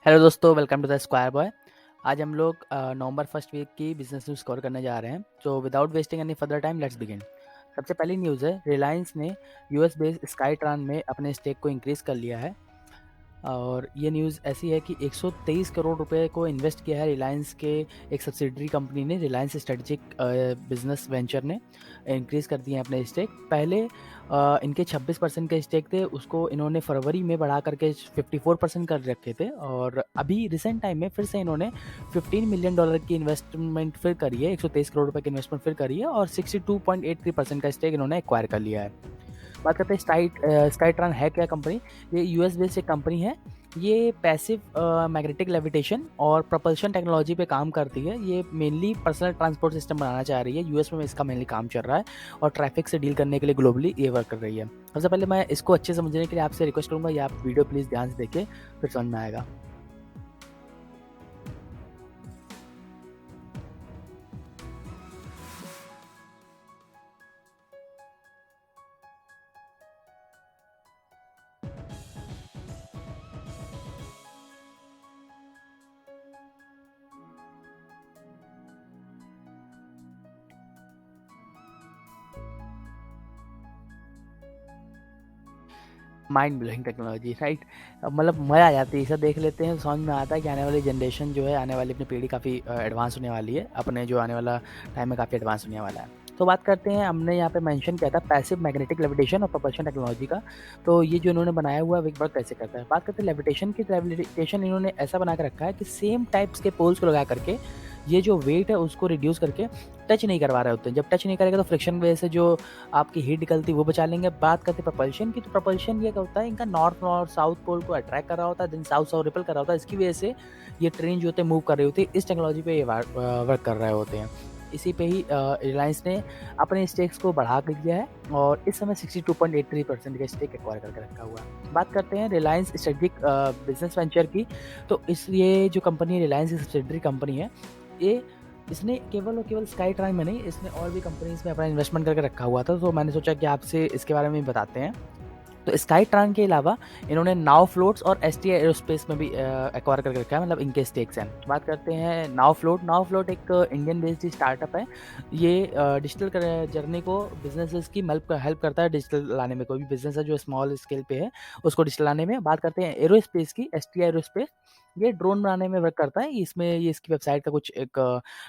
Hello दोस्तों, welcome to the square boy. आज हम लोग नवंबर फर्स्ट वीक की बिजनेस न्यूज़ कवर करने जा रहे हैं। So without wasting any further time let's begin. सबसे पहली न्यूज़ है, रिलायंस ने यूएस बेस्ड स्काईट्रान में अपने स्टेक को इंक्रीज़ कर लिया है। और ये न्यूज़ ऐसी है कि 123 करोड़ रुपए को इन्वेस्ट किया है रिलायंस के एक सब्सिडरी कंपनी ने, रिलायंस स्ट्रेटेजिक बिजनेस वेंचर ने इंक्रीज़ कर दिए हैं अपने स्टेक। पहले इनके 26% के स्टेक थे, उसको इन्होंने फरवरी में बढ़ा करके 54% कर रखे थे। और अभी रिसेंट टाइम में फिर से इन्होंने $15 मिलियन की इन्वेस्टमेंट फिर करी है, 123 करोड़ रुपए की इन्वेस्टमेंट फिर करी है और 62.83% का स्टेक इन्होंने एक्वायर कर लिया है। बात करते हैं स्काईट्रान है क्या कंपनी। ये यूएस बेस्ड एक कंपनी है। ये पैसिव मैग्नेटिक लेविटेशन और प्रोपल्शन टेक्नोलॉजी पे काम करती है। ये मेनली पर्सनल ट्रांसपोर्ट सिस्टम बनाना चाह रही है। यूएस में इसका मेनली काम चल रहा है और ट्रैफिक से डील करने के लिए ग्लोबली ये वर्क कर रही है। सबसे पहले मैं इसको अच्छे से समझने के लिए आपसे रिक्वेस्ट करूंगा, ये आप वीडियो प्लीज़ ध्यान से देखिए, फिर समझ में आएगा। Mind blowing technology, right. मतलब मज़ा आ जाती है, इसे देख लेते हैं, समझ में आता है कि आने वाली जनरेशन जो है, आने वाली अपनी पीढ़ी काफ़ी एडवांस होने वाली है। अपने जो आने वाला टाइम में काफ़ी एडवांस होने वाला है। तो बात करते हैं, हमने यहाँ पे मेंशन किया था पैसिव मैग्नेटिक लेविटेशन और प्रोपल्शन टेक्नोलॉजी का। तो ये जो इन्होंने बनाया हुआ है वो वर्क कैसे करता है। बात करते हैं लेविटेशन की। लेविटेशन इन्होंने ऐसा बना के रखा है कि सेम टाइप्स के पोल्स को लगा करके ये जो वेट है उसको रिड्यूस करके टच नहीं करवा रहे होते हैं। जब टच नहीं करेगा तो फ्रिक्शन वजह से जो आपकी हीट निकलती है वो बचा लेंगे। बात करते हैं प्रपल्शन की, तो प्रपल्शन ये क्या होता है, इनका नॉर्थ और साउथ पोल को अट्रैक्ट कर रहा होता है, देन साउथ साउथ रिपल कर रहा होता है। इसकी वजह से ये ट्रेन जो होते हैं मूव कर रही होती है। इस टेक्नोलॉजी पे ये वर्क कर रहे होते हैं। इसी पे ही रिलायंस ने अपने स्टेक्स को बढ़ा कर दिया है और इस समय 62.83% का स्टेक एक्वायर करके रखा हुआ है। बात करते हैं रिलायंस स्ट्रेटेजिक बिजनेस वेंचर की। तो इस ये जो कंपनी है, रिलायंस की सब्सिडरी कंपनी है। ये इसने केवल और केवल स्काईट्रान में नहीं, इसने और भी कंपनीज में अपना इन्वेस्टमेंट करके रखा हुआ था। तो मैंने सोचा कि आपसे इसके बारे में भी बताते हैं। तो स्काईट्रान के अलावा इन्होंने नाउ फ्लोट्स और एसटीआई एरोस्पेस में भी एक्वायर करके रखा है, मतलब इनके स्टेक्स हैं। बात करते हैं नाउ फ्लोट। नाउ फ्लोट एक इंडियन बेस्ड स्टार्टअप है। ये डिजिटल जर्नी को बिजनेसेस की हेल्प करता है डिजिटल लाने में। कोई भी बिजनेस है जो स्मॉल स्केल पे है उसको डिजिटल लाने में। बात करते हैं एरोस्पेस की, एसटीआई एरोस्पेस। ये ड्रोन बनाने में वर्क करता है। इसमें ये इसकी वेबसाइट का कुछ एक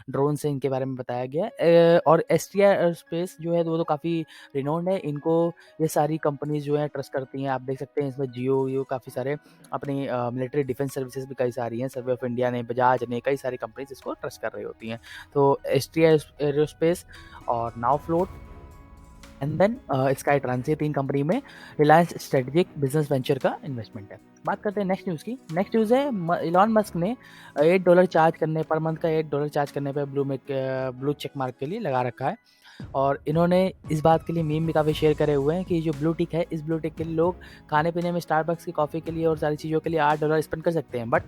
ड्रोन से इनके बारे में बताया गया है। और एसटीआई एरोस्पेस जो है वो तो काफ़ी रिनोन्ड है। इनको ये सारी कंपनीज जो हैं ट्रस्ट करती हैं। आप देख सकते हैं इसमें जियो काफ़ी सारे अपनी मिलिट्री डिफेंस सर्विसेज भी कई सारी हैं। सर्वे ऑफ इंडिया ने, बजाज ने, कई सारी कंपनीज इसको ट्रस्ट कर रही होती हैं। तो एसटीआई एरोस्पेस और now float and then sky trans, ये 3 कंपनी में रिलायंस स्ट्रेटेजिक बिजनेस वेंचर का इन्वेस्टमेंट है। बात करते हैं नेक्स्ट न्यूज़ की। नेक्स्ट न्यूज़ है, इलॉन मस्क ने $8 चार्ज करने पर मंथ का $8 चार्ज करने पे ब्लू चेक मार्क के लिए लगा रखा है। और इन्होंने इस बात के लिए मीम भी काफ़ी शेयर करे हुए हैं कि जो ब्लू टिक है, इस ब्लू टिक के लिए लोग खाने पीने में स्टारबक्स की कॉफ़ी के लिए और सारी चीज़ों के लिए $8 स्पेंड कर सकते हैं। But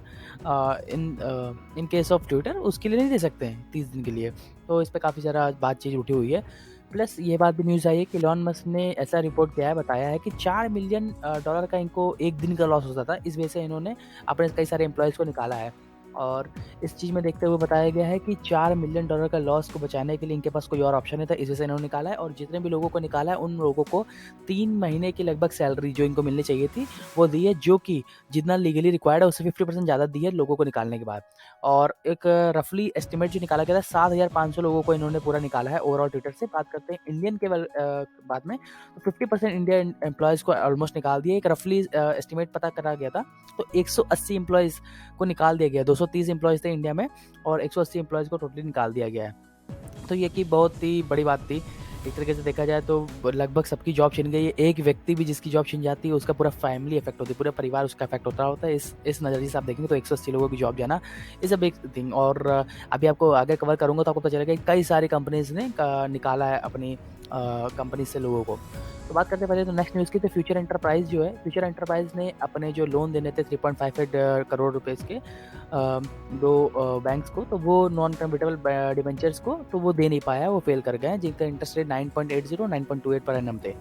in case of Twitter उसके लिए नहीं दे सकते हैं 30 दिन के लिए। तो इस पर काफ़ी सारा बातचीत उठी हुई है। प्लस ये बात भी न्यूज़ आई है कि इलॉन मस्क ने ऐसा रिपोर्ट किया है, बताया है कि $4 मिलियन का इनको एक दिन का लॉस होता था। इस वजह से इन्होंने अपने कई सारे एम्प्लॉयज़ को निकाला है। और इस चीज़ में देखते हुए बताया गया है कि $4 मिलियन का लॉस को बचाने के लिए इनके पास कोई और ऑप्शन नहीं था, इस वजह से इन्होंने निकाला है। और जितने भी लोगों को निकाला है उन लोगों को 3 महीने की लगभग सैलरी जो इनको मिलनी चाहिए थी वो दी है, जो कि जितना लीगली रिक्वायर्ड है उससे 50% ज़्यादा दी है लोगों को निकालने के बाद। और एक रफली एस्टिमेट जो निकाला गया था, 7,500 लोगों को इन्होंने पूरा निकाला है ओवरऑल ट्विटर से। बात करते हैं इंडियन के बाद में, तो 50% इंडियन एम्प्लॉयज़ को ऑलमोस्ट निकाल दिया। एक रफली एस्टिमेट पता करा गया था, तो 180 एम्प्लॉयज़ को निकाल दिया गया। 230 एम्प्लॉयज़ थे इंडिया में और 180 एम्प्लॉयज़ को टोटली निकाल दिया गया है। तो ये कि बहुत ही बड़ी बात थी। एक तरीके से देखा जाए तो लगभग सबकी जॉब छिन गई है। एक व्यक्ति भी जिसकी जॉब छिन जाती है उसका पूरा फैमिली इफेक्ट होती है, पूरा परिवार उसका इफेक्ट होता है। इस नज़रिए से आप देखेंगे तो 180 लोगों की जॉब जाना इज़ अ बिग थिंग। और अभी आपको आगे कवर करूँगा तो आपको पता चलेगा कि कई सारी कंपनीज़ ने निकाला है अपनी कंपनी से लोगों को। तो बात करते हैं पहले तो नेक्स्ट न्यूज़ की। तो फ्यूचर एंटरप्राइज़ जो है, फ्यूचर एंटरप्राइज़ ने अपने जो लोन देने थे 3.58 करोड़ रुपीज़ के 2 बैंक्स को, तो वो नॉन कन्वर्टेबल डिबेंचर्स को तो वो दे नहीं पाया, वो फेल कर गए हैं, जिनका इंटरेस्ट रेट 9.80 9.28 पर एनम थे।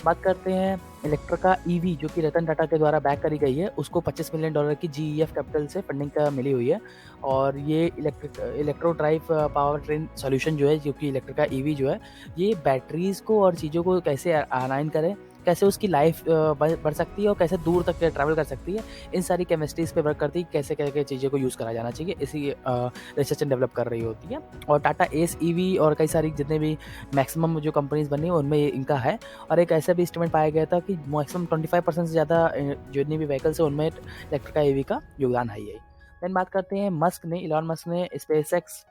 बात करते हैं इलेक्ट्रिका ईवी जो कि रतन टाटा के द्वारा बैक करी गई है, उसको $25 मिलियन की जीईएफ कैपिटल से फंडिंग मिली हुई है। और ये electro drive power train solution जो है, जो कि इलेक्ट्रिका ईवी जो है, ये बैटरीज़ को और चीज़ों को कैसे अलाइन करे, कैसे उसकी लाइफ बढ़ सकती है और कैसे दूर तक ट्रैवल कर सकती है, इन सारी केमिस्ट्रीज़ पे वर्क करती है, कैसे क्या-क्या चीज़ों को यूज़ करा जाना चाहिए, इसी रिसर्च एंड डेवलप कर रही होती है। और टाटा एस ईवी और कई सारी जितने भी मैक्सिमम जो कंपनीज़ बनी हैं, उनमें ये इनका है। और एक ऐसा भी एस्टीमेट पाया गया था कि मैक्सिमम 25% से ज़्यादा जितनी भी व्हीकल्स है उनमें इलेक्ट्रिका ईवी का योगदान है ही है। देन बात करते हैं इलॉन मस्क ने स्पेसएक्स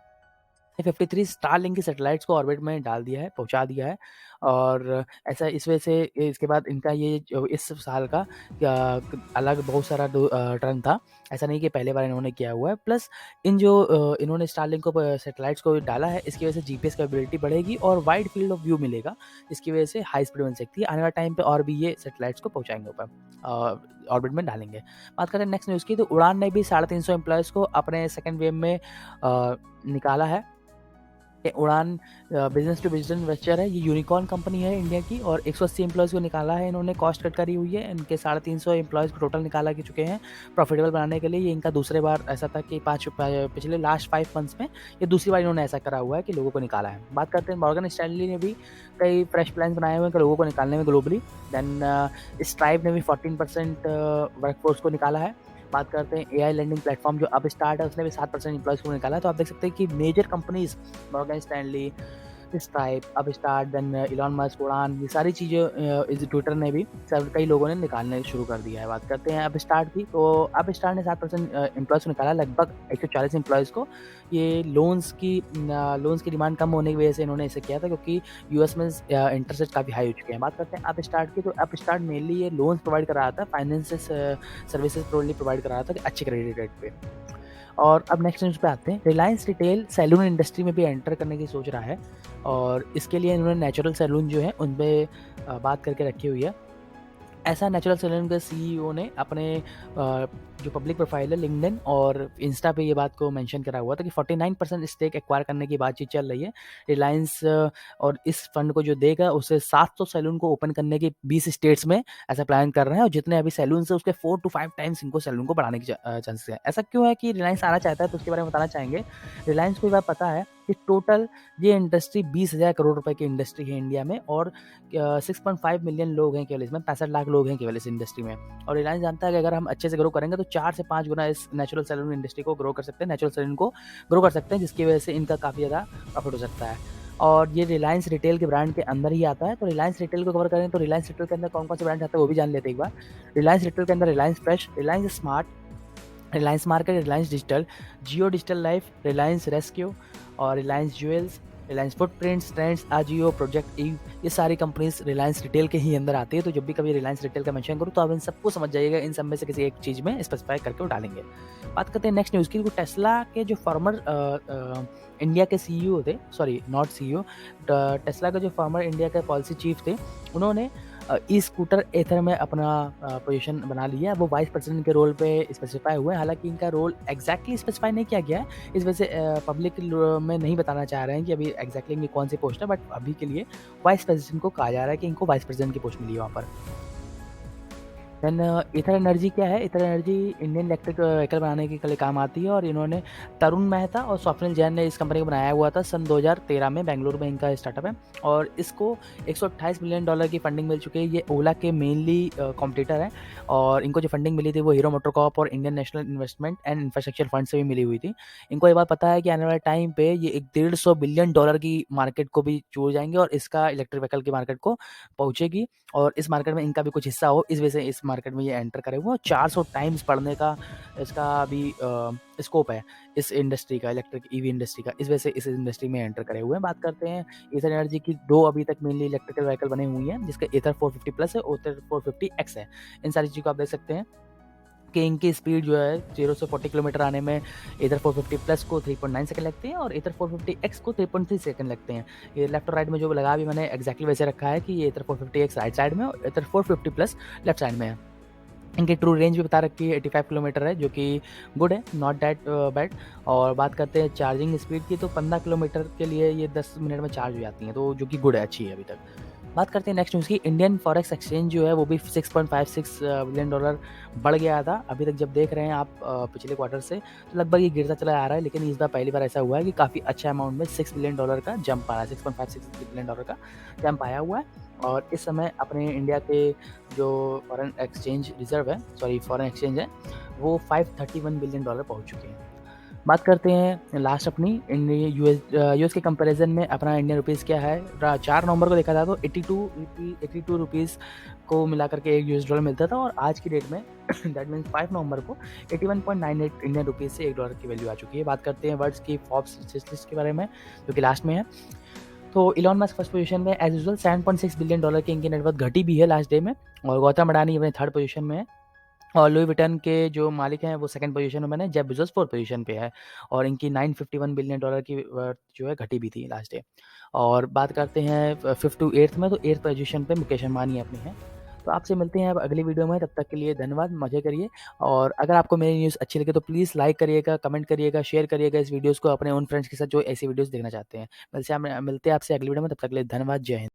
53 स्टारलिंक की सैटेलाइट्स को ऑर्बिट में डाल दिया है, पहुँचा दिया है। और ऐसा इस वजह से इसके बाद इनका ये जो इस साल का अलग बहुत सारा टर्न था। ऐसा नहीं कि पहली बार इन्होंने किया हुआ है। प्लस इन्होंने स्टारलिंक को सैटेलाइट्स को डाला है, इसकी वजह से जीपीएस कैपेबिलिटी बढ़ेगी और वाइड फील्ड ऑफ व्यू मिलेगा, जिसकी वजह से हाई स्पीड बन सकती है। आने वाले टाइम पे और भी ये सैटेलाइट्स को पहुँचाएँगे ऊपर, ऑर्बिट में डालेंगे। बात करें नेक्स्ट न्यूज़ की, तो उड़ान ने भी 350 एम्प्लॉइज़ को अपने सेकंड वेव में निकाला है। ये उड़ान बिज़नेस टू बिज़नेस वेंचर है, ये यूनिकॉर्न कंपनी है इंडिया की, और 180 एम्प्लॉइज़ को निकाला है इन्होंने, कॉस्ट कट करी हुई है। इनके 350 एम्प्लॉइज़ को टोटल निकाला के चुके हैं प्रॉफिटेबल बनाने के लिए। ये इनका दूसरे बार ऐसा था कि पिछले लास्ट 5 मंथ्स में ये दूसरी बार इन्होंने ऐसा करा हुआ है कि लोगों को निकाला है। बात करते हैं मॉर्गन स्टैनली ने भी कई फ्रेश प्लान्स बनाए हुए हैं लोगों को निकालने में ग्लोबली। देन स्ट्राइव ने भी 14% वर्कफोर्स को निकाला है। बात करते हैं एआई लर्निंग प्लेटफॉर्म जो अपस्टार्ट है, उसने भी 7% एम्प्लॉइज़ को निकाला है। तो आप देख सकते हैं कि major companies Morgan Stanley, Stripe, Upstart, then Elon Musk, Udaan, ये सारी चीज़ें इस ट्विटर ने भी कई लोगों ने निकालने शुरू कर दिया है। बात करते हैं अपस्टार्ट की, तो अपस्टार्ट ने 7% एम्प्लॉइज़ को निकाला, लगभग 140 एम्प्लॉइज़ को। ये लोन्स की डिमांड कम होने की वजह से इन्होंने इसे किया था, क्योंकि यूएस में इंटरेस्ट रेट काफ़ी हाई हो चुके हैं। बात करते हैं अपस्टार्ट की, तो अपस्टार्ट मेनली ये लोन्स प्रोवाइड कर रहा था, फाइनेंसिस सर्विसेज प्रोवाइड कर रहा था अच्छे क्रेडिट रेट पे। और अब नेक्स्ट न्यूज़ पे आते हैं। रिलायंस रिटेल सैलून इंडस्ट्री में भी एंटर करने की सोच रहा है, और इसके लिए इन्होंने नेचुरल सैलून जो है उन पे बात करके रखी हुई है। ऐसा नेचुरल सैलून के सीईओ ने अपने जो पब्लिक प्रोफाइल है लिंक्डइन और इंस्टा पे ये बात को मेंशन करा हुआ था कि 49% स्टेक एक्वायर करने की बातचीत चल रही है। रिलायंस और इस फंड को जो देगा उसे 700 सैलून को ओपन करने की 20 स्टेट्स में ऐसा प्लान कर रहे हैं, और जितने अभी सैलून है उसके 4 to 5 टाइम्स इनको सैलून को बढ़ाने की चांसेस है। ऐसा क्यों है कि रिलायंस आना चाहता है, तो उसके बारे में बताना चाहेंगे। रिलायंस को ये बात पता है कि टोटल ये इंडस्ट्री 20,000 करोड़ रुपए की इंडस्ट्री है इंडिया में, और 6.5 मिलियन लोग हैं केवल इसमें, 65 लाख लोग हैं केवल इस इंडस्ट्री में। और रिलायंस जानता है कि अगर हम अच्छे से ग्रो करेंगे तो 4 से 5 गुना इस नेचुरल सैलून इंडस्ट्री को ग्रो कर सकते हैं, नेचुरल सैलून को ग्रो कर सकते हैं, जिसकी वजह से इनका काफ़ी ज़्यादा प्रॉफिट हो सकता है। और ये रिलायंस रिटेल के ब्रांड के अंदर ही आता है। तो रिलायंस रिटेल को कवर करें तो रिलायंस रिटेल के अंदर कौन-कौन से ब्रांड आते हैं वो भी जान लेते हैं एक बार। रिलायंस रिटेल के अंदर Reliance Fresh, Reliance Smart, Reliance Market, Reliance Digital, Jio Digital Life, Reliance Rescue और Reliance Jewels, Reliance Footprints, Trends, AJIO, Project Eve, ये सारी कंपनीज रिलायंस रिटेल के ही अंदर आती है। तो जब भी कभी रिलायंस रिटेल का मेंशन करूँ तो आप इन सबको समझ जाइएगा, इन सब में से किसी एक चीज़ में स्पेसिफाई करके वो डालेंगे। बात करते हैं नेक्स्ट न्यूज़ की। टेस्ला के जो फॉर्मर इंडिया के सीईओ थे, सॉरी नॉट सीईओ, टेस्ला के जो फॉर्मर इंडिया के पॉलिसी चीफ थे, उन्होंने ई स्कूटर एथर में अपना पोजीशन बना लिया है। वो वाइस प्रेसिडेंट के रोल पे स्पेसिफाई हुए हैं, हालांकि इनका रोल एग्जैक्टली स्पेसिफाई नहीं किया गया है, इस वजह से पब्लिक में नहीं बताना चाह रहे हैं कि अभी एग्जैक्टली इनकी कौन सी पोस्ट है, बट अभी के लिए वाइस प्रेसिडेंट को कहा जा रहा है कि इनको वाइस प्रेसिडेंट की पोस्ट मिली है वहाँ पर। देन ईथर एनर्जी क्या है? Ether energy Indian electric vehicle बनाने के लिए काम आती है, और इन्होंने तरुण मेहता और स्वप्निल जैन ने इस कंपनी को बनाया हुआ था सन 2013 में, बेंगलुरु में इनका स्टार्टअप है, और इसको $128 मिलियन की फंडिंग मिल चुकी है। ये ओला के मेनली कॉम्पिटिटर है, और इनको जो फंडिंग मिली थी वो हीरो मोटरकॉर्प और Indian national investment and infrastructure fund से भी मिली हुई थी। इनको ये बात पता है कि आने वाले टाइम पे ये $150 बिलियन की मार्केट को भी छू जाएंगे, और इसका इलेक्ट्रिक व्हीकल की मार्केट को पहुंचेगी, और इस मार्केट में इनका भी कुछ हिस्सा हो, इस वजह से इस मार्केट में ये एंटर करे हुए हैं। 400 टाइम्स बढ़ने का इसका अभी स्कोप है इस इंडस्ट्री का, इलेक्ट्रिक ईवी इंडस्ट्री का, इस वजह से इस इंडस्ट्री में एंटर करे हुए हैं। बात करते हैं ईथर एनर्जी की, 2 अभी तक मेनली इलेक्ट्रिकल व्हीकल बने हुई हैं, जिसका ईथर 450 प्लस है, ईथर 450 एक्स है। इन सारी चीज़ों को आप देख सकते हैं कि इनकी स्पीड जो है 0 से 40 किलोमीटर आने में ईथर 450 प्लस को 3.9 सेकंड लगते हैं, और ईथर 450 एक्स को 3.3 सेकंड लगते हैं। ये लेफ्ट और राइट में जो लगा भी मैंने एग्जैक्टली वैसे रखा है कि ये ईथर 450 एक्स राइट साइड में और ईथर 450 प्लस लेफ्ट साइड में है। इनकी ट्रू रेंज भी बता रखी है 85 किलोमीटर है, जो कि गुड है, नॉट दैट बैड। और बात करते हैं चार्जिंग स्पीड की, तो 15 किलोमीटर के लिए ये 10 मिनट में चार्ज हो जाती हैं, तो जो कि गुड है, अच्छी है अभी तक। बात करते हैं नेक्स्ट न्यूज़ की। इंडियन फॉरेक्स एक्सचेंज जो है वो भी 6.56 बिलियन डॉलर बढ़ गया था। अभी तक जब देख रहे हैं आप पिछले क्वार्टर से, तो लगभग ये गिरता चला आ रहा है, लेकिन इस बार पहली बार ऐसा हुआ है कि काफ़ी अच्छा अमाउंट में 6 बिलियन डॉलर का जंप आया है, 6.56 बिलियन डॉलर का जंप आया हुआ है। और इस समय अपने इंडिया के जो फॉरेन एक्सचेंज है, वो 531 बिलियन डॉलर पहुँच चुके हैं। बात करते हैं लास्ट अपनी यूएस के कंपैरिजन में अपना इंडियन रुपीस क्या है। 4 नवंबर को देखा था तो 82 रुपीस को मिलाकर के एक यूएस डॉलर मिलता था, और आज की डेट में दैट मीन्स 5 नवंबर को 81.98 इंडियन रुपीस से एक डॉलर की वैल्यू आ चुकी है। बात करते हैं वर्ल्ड की फॉर्ब्स लिस्ट के बारे में, जो कि लास्ट में है। तो इलॉन मस्क फर्स्ट पोजीशन में एज यूजुअल 7.6 बिलियन डॉलर की इनकी नेटवर्थ घटी भी है लास्ट डे में, और गौतम अडानी अपने थर्ड पोजीशन में है। और लुई विटन के जो मालिक हैं वो सेकंड पोजीशन में बने, जेफ बेजोस फोर्थ पोजीशन पे है, और इनकी 951 बिलियन डॉलर की वर्थ जो है घटी भी थी लास्ट डे। और बात करते हैं फिफ्थ टू एट्थ में, तो एट्थ पोजीशन पे मुकेश अंबानी अपने हैं। तो आपसे मिलते हैं अब अगली वीडियो में, तब तक के लिए धन्यवाद, मजे करिए। और अगर आपको मेरी न्यूज़ अच्छी लगे तो प्लीज़ लाइक करिएगा, कमेंट करिएगा, शेयर करिएगा इस वीडियोज़ को अपने उन फ्रेंड्स के साथ जो ऐसी वीडियोज़ देखना चाहते हैं। मिलते हैं आपसे अगली वीडियो में, तब तक के लिए धन्यवाद, जय हिंद।